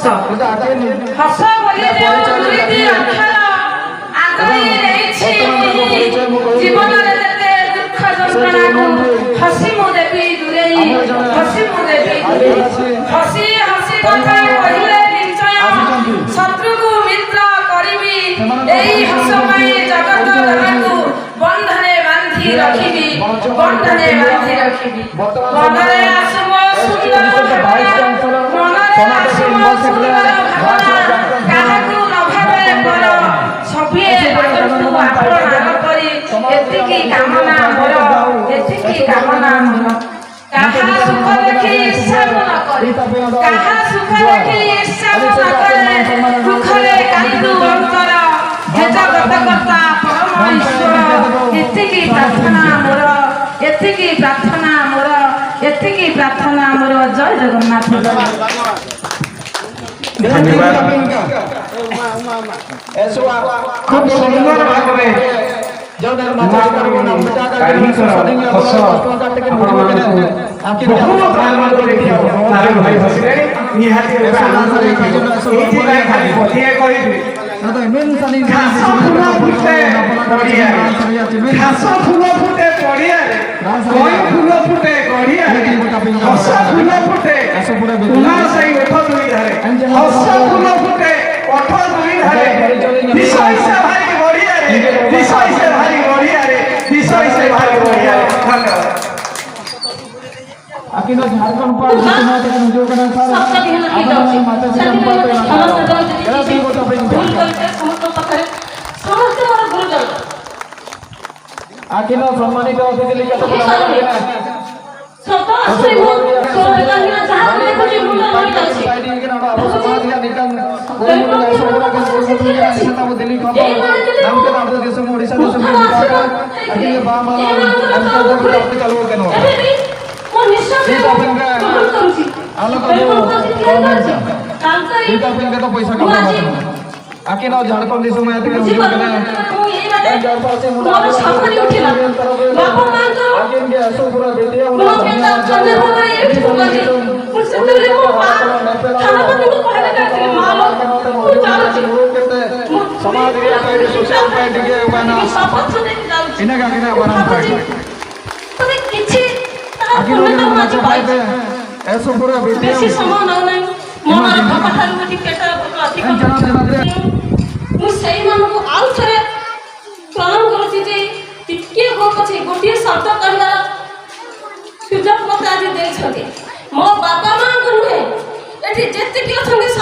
ହସ ହସ ବୋଲି ଯେଉଁ ଦୁଇଟି ଅକ୍ଷର ଆଗେଇ ନେଇଛି ଜୀବନରେ ଯେତେ ଦୁଃଖ ଯନ୍ତ୍ରଣାକୁ ହସି ମୁଁ ଦେବି ଦୂରେଇ ହସି ମୁଁ ଦେବି ହସି ହସି କଥା କହିଲେ ନିଶ୍ଚୟ ଶତ୍ରୁକୁ ମିତ୍ର କରିବି ଏଇ ହସ ପାଇଁ ଜଗତ ଧରାକୁ ବନ୍ଧରେ ବାନ୍ଧି ରଖିବି ବନ୍ଧରେ ବାନ୍ଧି ରଖିବି ମନରେ ଆସିବ ସୁନ୍ଦର ଭାବନା ମନରେ ଆସିବ ସୁନ୍ଦର ଭାବନା କାହାକୁ ନ ଭାବେ ପର ସଭିଏ ଆଗକୁ ଆପଣାର କରି ଏତିକି କାମନା ମୋର ଏତିକି କାମନା ମୋର କାହା ସୁଖ ଦେଖି ଇର୍ଷା ନ କରେ କାହା ସୁଖ ଦେଖି ଇର୍ଷା ନ କରେ ଦୁଃଖରେ କାନ୍ଦୁ ଅନ୍ତର ଭେଦଗତ କର୍ତ୍ତା ପରମ ଈଶ୍ୱର ଏତିକି ପ୍ରାର୍ଥନା ମୋର ଏତିକି ପ୍ରାର୍ଥନା ମୋର ଏତିକି ପ୍ରାର୍ଥନା ମୋର ଜୟ ଜଗନ୍ନାଥ খুব সুন্দর ভাবে झारखंड पर आखिर सम्मानित अतिथि पैसा आखिर झारखंड गोटे शब्द कहवार सुजोग मत आज मो बापा माँ को नुहे ये जी अच्छा